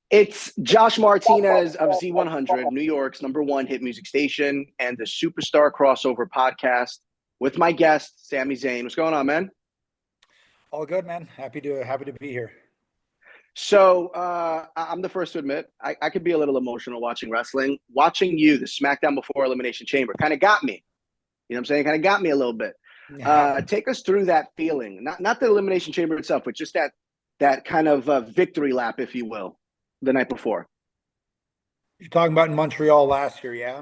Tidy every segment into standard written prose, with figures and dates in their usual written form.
It's Josh Martinez of Z100, New York's #1 hit music station, and the Superstar Crossover podcast with my guest, Sami Zayn. What's going on, man? All good, man. Happy to be here. So I'm the first to admit I could be a little emotional watching wrestling. Watching you, the Smackdown before Elimination Chamber, kind of got me. You know what I'm saying? Kind of got me a little bit. Take us through that feeling. Not the Elimination Chamber itself, but just that kind of victory lap, if you will, the night before. You're talking about in Montreal last year, yeah?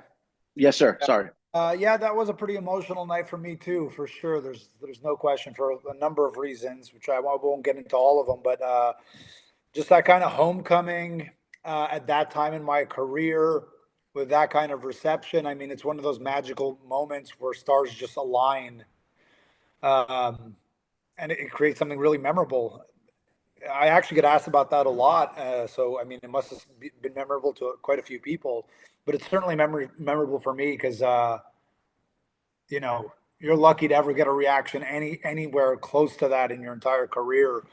Yes, sir. Sorry. Yeah, that was a pretty emotional night for me too, for sure. There's no question, for a number of reasons, which I won't get into all of them, but just that kind of homecoming at that time in my career with that kind of reception. I mean, it's one of those magical moments where stars just align, and it creates something really memorable. I actually get asked about that a lot. So, I mean, it must have been memorable to quite a few people, but it's certainly memorable for me because, you know, you're lucky to ever get a reaction anywhere close to that in your entire career,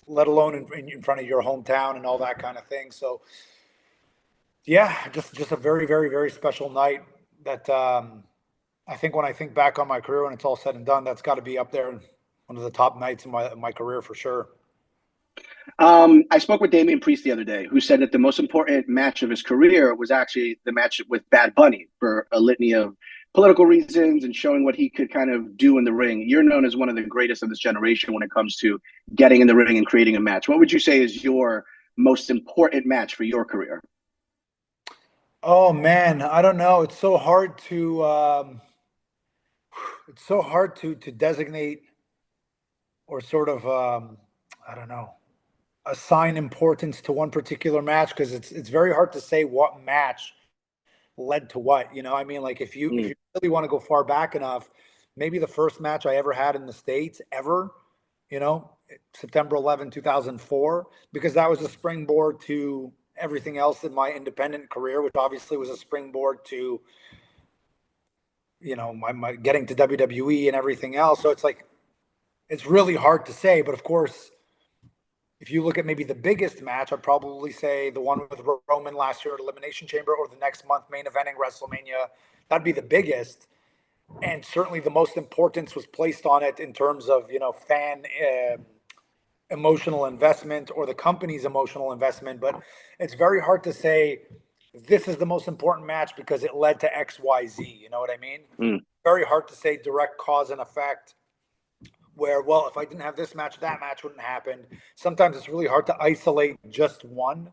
let alone in front of your hometown and all that kind of thing. So, yeah, just a very, very, very special night that I think when I think back on my career, when it's all said and done, that's got to be up there, one of the top nights in my career for sure. I spoke with Damian Priest the other day, who said that the most important match of his career was actually the match with Bad Bunny for a litany of political reasons and showing what he could kind of do in the ring. You're known as one of the greatest of this generation when it comes to getting in the ring and creating a match. What would you say is your most important match for your career? Oh man, I don't know. It's so hard to designate or sort of I don't know, assign importance to one particular match, because it's very hard to say what match led to what. You know, I mean, like if you really want to go far back enough, maybe the first match I ever had in the States ever, you know, September 11, 2004, because that was a springboard to everything else in my independent career, which obviously was a springboard to, you know, my getting to WWE and everything else. So it's like, it's really hard to say, but of course, if you look at maybe the biggest match, I'd probably say the one with Roman last year at Elimination Chamber, or the next month main eventing WrestleMania. That'd be the biggest. And certainly the most importance was placed on it in terms of, you know, fan emotional investment or the company's emotional investment. But it's very hard to say this is the most important match because it led to X, Y, Z. You know what I mean? Very hard to say direct cause and effect, where, well, if I didn't have this match, that match wouldn't happen. Sometimes it's really hard to isolate just one,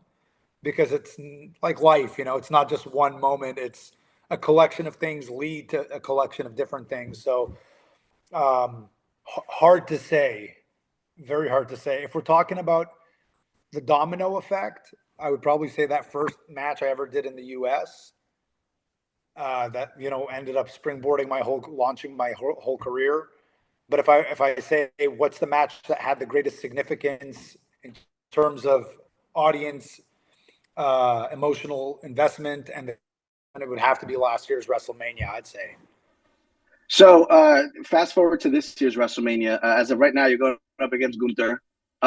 because it's like life, you know, it's not just one moment. It's a collection of things lead to a collection of different things. So hard to say, very hard to say. If we're talking about the domino effect, I would probably say that first match I ever did in the US, that, you know, ended up springboarding launching my whole career. But if I say, hey, what's the match that had the greatest significance in terms of audience, emotional investment, and it would have to be last year's WrestleMania, I'd say. So fast forward to this year's WrestleMania. As of right now, you're going up against Gunther.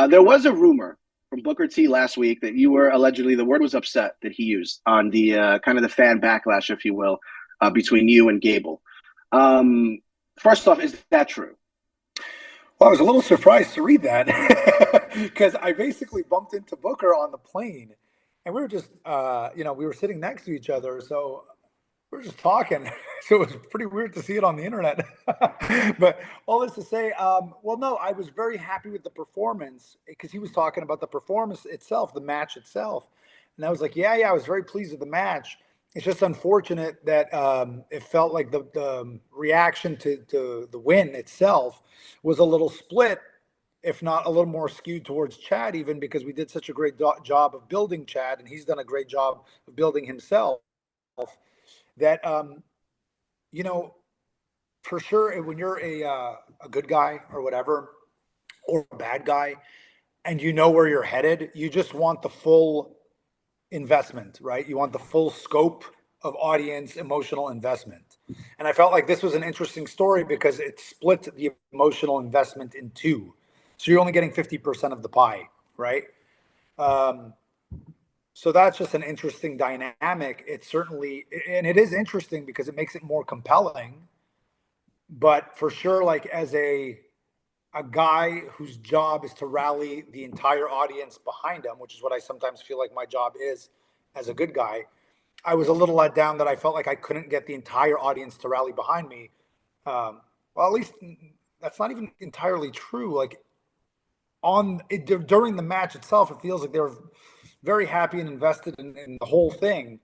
There was a rumor from Booker T last week that you were allegedly, the word was upset that he used on the kind of the fan backlash, if you will, between you and Gable. First off, is that true? Well, I was a little surprised to read that because I basically bumped into Booker on the plane, and we were just, you know, we were sitting next to each other. So we were just talking. So it was pretty weird to see it on the internet. But all this to say, well, no, I was very happy with the performance, because he was talking about the performance itself, the match itself. And I was like, yeah, I was very pleased with the match. It's just unfortunate that it felt like the reaction to the win itself was a little split, if not a little more skewed towards Chad, even because we did such a great job of building Chad, and he's done a great job of building himself, that, you know, for sure, when you're a good guy or whatever, or a bad guy, and you know where you're headed, you just want the full investment, right? You want the full scope of audience emotional investment. And I felt like this was an interesting story because it split the emotional investment in two. So you're only getting 50% of the pie, right? So that's just an interesting dynamic. It's certainly, and it is interesting because it makes it more compelling. But for sure, like as a guy whose job is to rally the entire audience behind him, which is what I sometimes feel like my job is as a good guy, I was a little let down that I felt like I couldn't get the entire audience to rally behind me. Well, at least that's not even entirely true. Like on it, during the match itself, it feels like they were very happy and invested in the whole thing.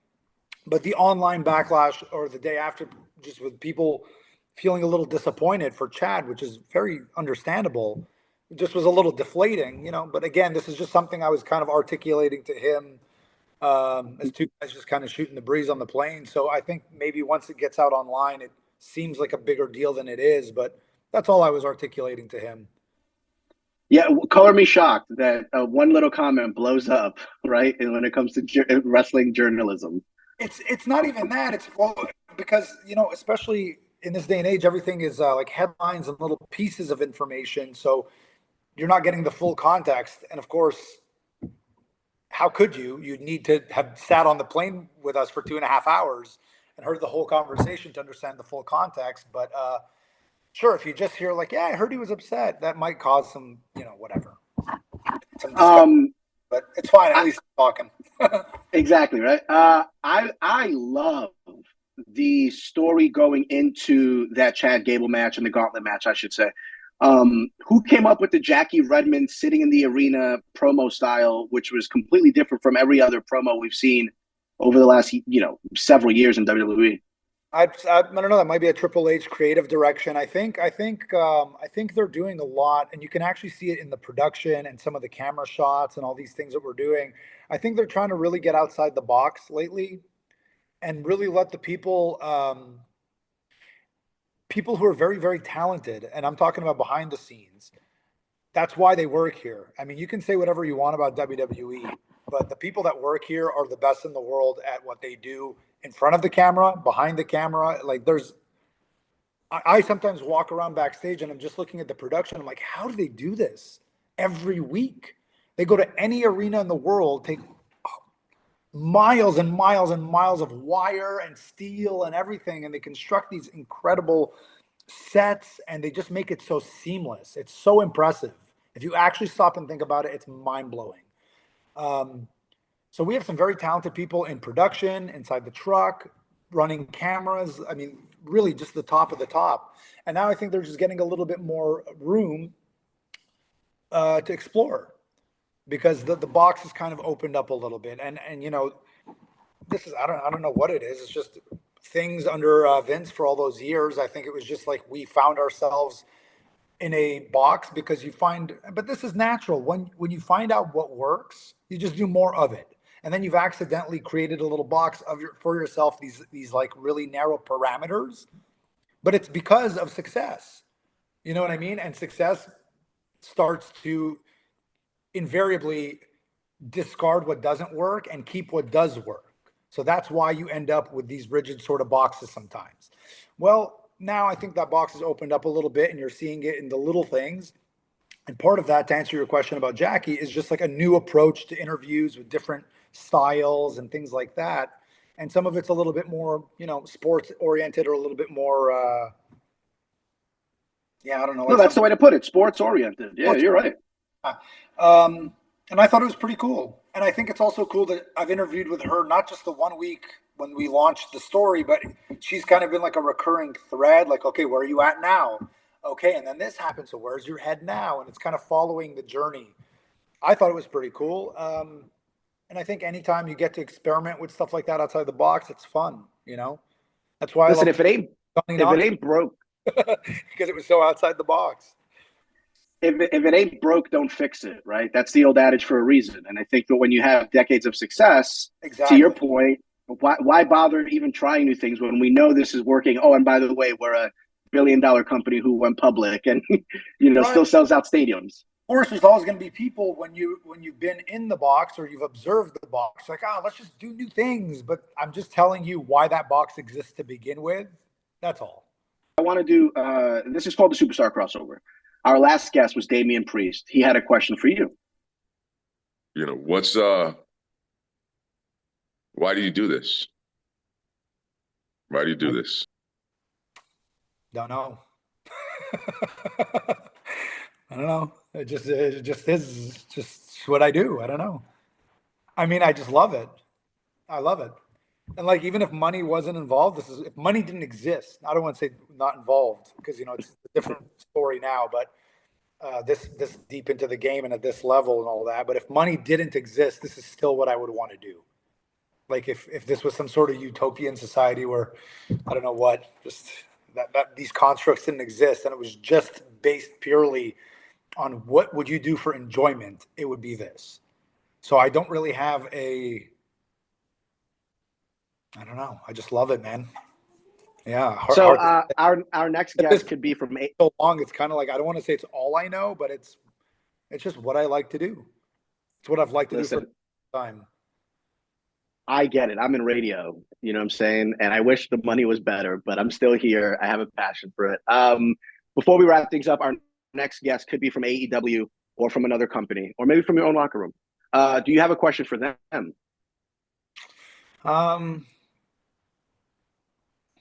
But the online backlash or the day after, just with people feeling a little disappointed for Chad, which is very understandable, just was a little deflating, you know. But again, this is just something I was kind of articulating to him as two guys just kind of shooting the breeze on the plane. So I think maybe once it gets out online, it seems like a bigger deal than it is. But that's all I was articulating to him. Yeah, color me shocked that one little comment blows up, right? And when it comes to wrestling journalism, It's not even that. It's well because you know, especially in this day and age, everything is like headlines and little pieces of information. So you're not getting the full context. And of course, how could you? You'd need to have sat on the plane with us for 2.5 hours and heard the whole conversation to understand the full context. But sure, if you just hear like, yeah, I heard he was upset, that might cause some, you know, whatever, some discussion. But it's fine. At least talking. Exactly, right. I love the story going into that Chad Gable match and the Gauntlet match, I should say. Who came up with the Jackie Redmond sitting in the arena promo style, which was completely different from every other promo we've seen over the last, several years in WWE? I don't know. That might be a Triple H creative direction. I think they're doing a lot, and you can actually see it in the production and some of the camera shots and all these things that we're doing. I think they're trying to really get outside the box lately and really let the people who are very, very talented, and I'm talking about behind the scenes. That's why they work here. I mean, you can say whatever you want about WWE, but the people that work here are the best in the world at what they do in front of the camera, behind the camera. Like I sometimes walk around backstage and I'm just looking at the production. I'm like, how do they do this every week? They go to any arena in the world, take miles and miles and miles of wire and steel and everything, and they construct these incredible sets and they just make it so seamless. It's so impressive. If you actually stop and think about it, it's mind blowing. So we have some very talented people in production, inside the truck, running cameras. I mean, really just the top of the top. And now I think they're just getting a little bit more room to explore because the box has kind of opened up a little bit. And you know, this is I don't know what it is. It's just things under Vince for all those years. I think it was just like we found ourselves in a box because you find, but this is natural. When you find out what works, you just do more of it. And then you've accidentally created a little box for yourself, these like really narrow parameters, but it's because of success. You know what I mean? And success starts to invariably discard what doesn't work and keep what does work. So that's why you end up with these rigid sort of boxes sometimes. Well, now I think that box has opened up a little bit and you're seeing it in the little things. And part of that, to answer your question about Jackie, is just like a new approach to interviews with different styles and things like that. And some of it's a little bit more, you know, sports oriented or a little bit more, I don't know. No, Like that's the way to put it. Sports oriented. Yeah, you're right. And I thought it was pretty cool. And I think it's also cool that I've interviewed with her, not just the 1 week when we launched the story, but she's kind of been like a recurring thread. Like, okay, where are you at now? Okay, and then this happens. So where's your head now? And it's kind of following the journey. I thought it was pretty cool. And I think anytime you get to experiment with stuff like that outside the box, it's fun. You know, that's why Listen, I if it ain't broke, because it was so outside the box. if it ain't broke, don't fix it, right? That's the old adage for a reason. And I think that when you have decades of success, Exactly. to your point, why bother even trying new things when we know this is working? Oh, and by the way, we're a $1 billion company who went public and Right. still sells out stadiums. Of course, there's always going to be people when you've been in the box or you've observed the box, like, let's just do new things. But I'm just telling you why that box exists to begin with. That's all. I want to do this is called the Superstar Crossover. Our last guest was Damian Priest. He had a question for you. What's Why do you do this? Why do you do this? Don't know. I don't know. It just is just what I do. I don't know. I mean, I just love it. I love it. And like, even if money wasn't involved, if money didn't exist, I don't want to say not involved, because, you know, it's a different story now, but this deep into the game and at this level and all that. But if money didn't exist, this is still what I would want to do. Like, if this was some sort of utopian society where, I don't know what, just that these constructs didn't exist and it was just based purely on what would you do for enjoyment, it would be this. So I don't really have I don't know. I just love it, man. Yeah. Our next guest could be from so long. It's kind of like, I don't want to say it's all I know, but it's just what I like to do. It's what I've liked to do for time. I get it. I'm in radio, you know what I'm saying? And I wish the money was better, but I'm still here. I have a passion for it. Before we wrap things up, our next guest could be from AEW or from another company, or maybe from your own locker room. Do you have a question for them?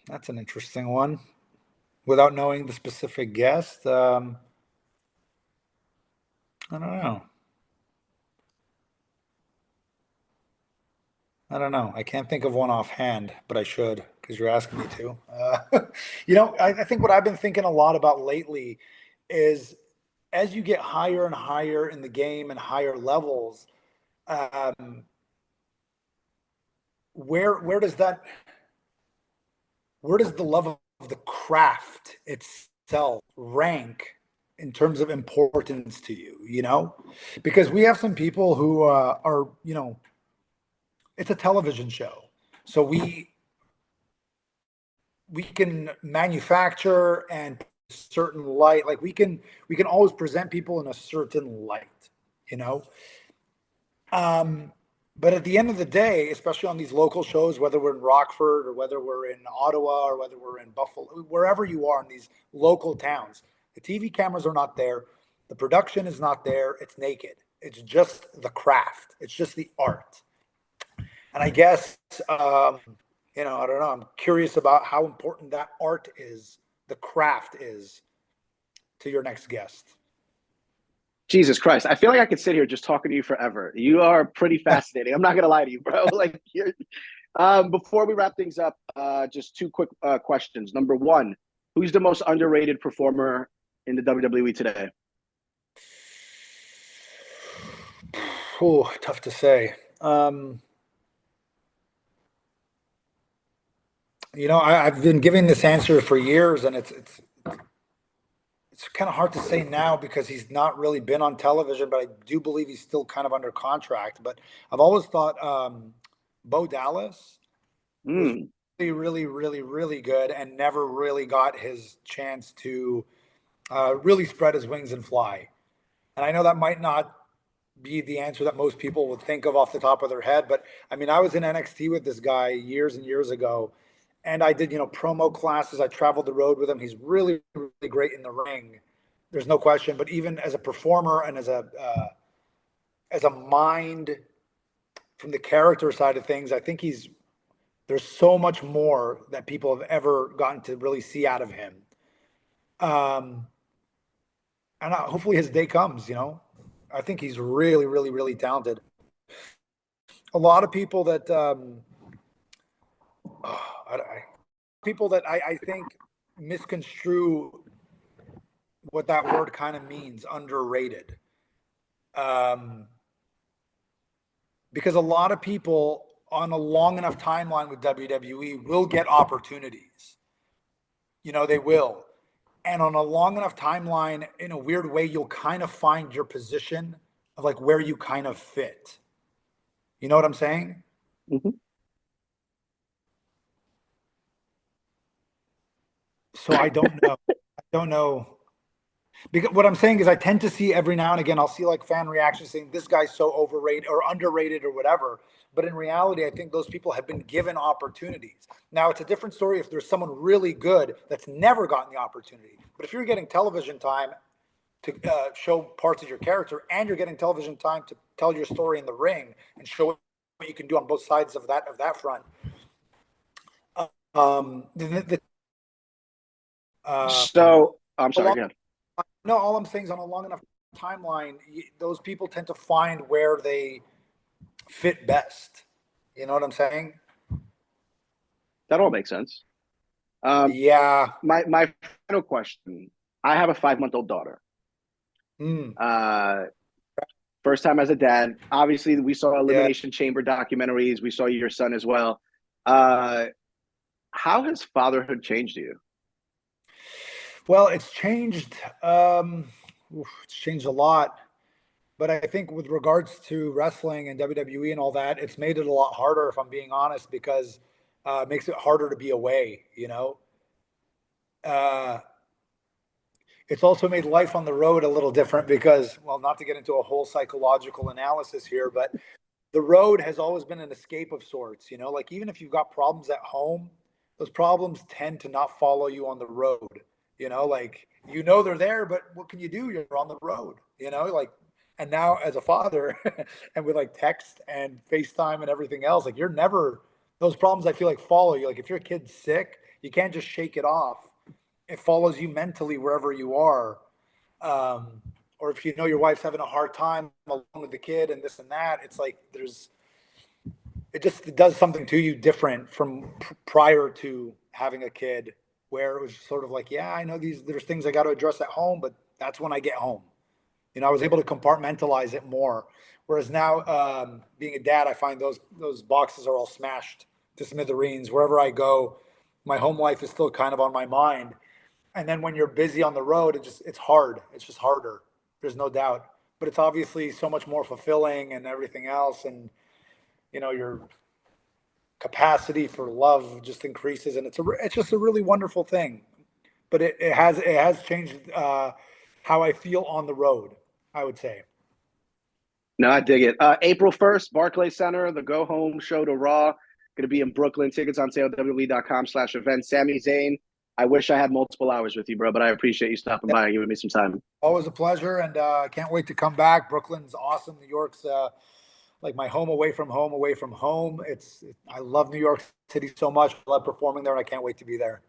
That's an interesting one. Without knowing the specific guest, I don't know. I can't think of one offhand, but I should, because you're asking me to. You know, I think what I've been thinking a lot about lately is, as you get higher and higher in the game and higher levels, where does the love of the craft itself rank in terms of importance to you, you know? Because we have some people who are, you know, it's a television show. So we can manufacture and certain light, like we can always present people in a certain light, you know? But at the end of the day, especially on these local shows, whether we're in Rockford or whether we're in Ottawa or whether we're in Buffalo, wherever you are in these local towns, the TV cameras are not there. The production is not there. It's naked. It's just the craft. It's just the art. And I guess, you know, I don't know. I'm curious about how important that art is, the craft is, to your next guest. Jesus Christ. I feel like I could sit here just talking to you forever. You are pretty fascinating. I'm not going to lie to you, bro. Like, before we wrap things up, just two quick questions. Number one, who's the most underrated performer in the WWE today? Oh, tough to say. You know, I've been giving this answer for years, and it's kind of hard to say now because he's not really been on television, but I do believe he's still kind of under contract. But I've always thought Bo Dallas was really, really, really good and never really got his chance to really spread his wings and fly. And I know that might not be the answer that most people would think of off the top of their head, but I mean, I was in NXT with this guy years and years ago, and I did, you know, promo classes. I traveled the road with him. He's really, really great in the ring. There's no question. But even as a performer and as a mind from the character side of things, I think there's so much more that people have ever gotten to really see out of him. And hopefully his day comes, you know. I think he's really, really, really talented. A lot of people that I think misconstrue what that word kind of means, underrated. Because a lot of people on a long enough timeline with WWE will get opportunities. You know, they will. And on a long enough timeline, in a weird way, you'll kind of find your position of like where you kind of fit. You know what I'm saying? Mm-hmm. So I don't know. I don't know. Because what I'm saying is I tend to see every now and again, I'll see like fan reactions saying this guy's so overrated or underrated or whatever. But in reality, I think those people have been given opportunities. Now, it's a different story if there's someone really good that's never gotten the opportunity. But if you're getting television time to show parts of your character and you're getting television time to tell your story in the ring and show you can do on both sides of that front. So I'm sorry. Again. No, all I'm saying is on a long enough timeline, those people tend to find where they fit best. You know what I'm saying? That all makes sense. Yeah. My final question. I have a 5-month-old daughter. First time as a dad. Obviously, we saw Elimination Chamber documentaries. We saw your son as well. How has fatherhood changed you? Well, it's changed. It's changed a lot. But I think with regards to wrestling and WWE and all that, it's made it a lot harder, if I'm being honest, because it makes it harder to be away, you know? It's also made life on the road a little different because, well, not to get into a whole psychological analysis here, but the road has always been an escape of sorts, you know? Like, even if you've got problems at home, those problems tend to not follow you on the road, you know? Like, you know they're there, but what can you do? You're on the road, you know? Like, and now as a father and with like text and FaceTime and everything else, like, you're never, those problems I feel like follow you. Like, if your kid's sick, you can't just shake it off. It follows you mentally wherever you are. Or if you know your wife's having a hard time along with the kid and this and that, it's like it does something to you different from prior to having a kid, where it was sort of like, yeah, I know there's things I got to address at home, but that's when I get home. You know, I was able to compartmentalize it more. Whereas now, being a dad, I find those boxes are all smashed to smithereens. Wherever I go, my home life is still kind of on my mind. And then when you're busy on the road, it's hard. It's just harder. There's no doubt. But it's obviously so much more fulfilling and everything else. And, you know, your capacity for love just increases. And it's just a really wonderful thing. But it has changed how I feel on the road, I would say. No, I dig it. April 1st, Barclays Center, the Go Home show to Raw. Going to be in Brooklyn. Tickets on sale, WWE.com/event. Sami Zayn, I wish I had multiple hours with you, bro, but I appreciate you stopping by and giving me some time. Always a pleasure, and can't wait to come back. Brooklyn's awesome. New York's like my home away from home, away from home. I love New York City so much. I love performing there, and I can't wait to be there.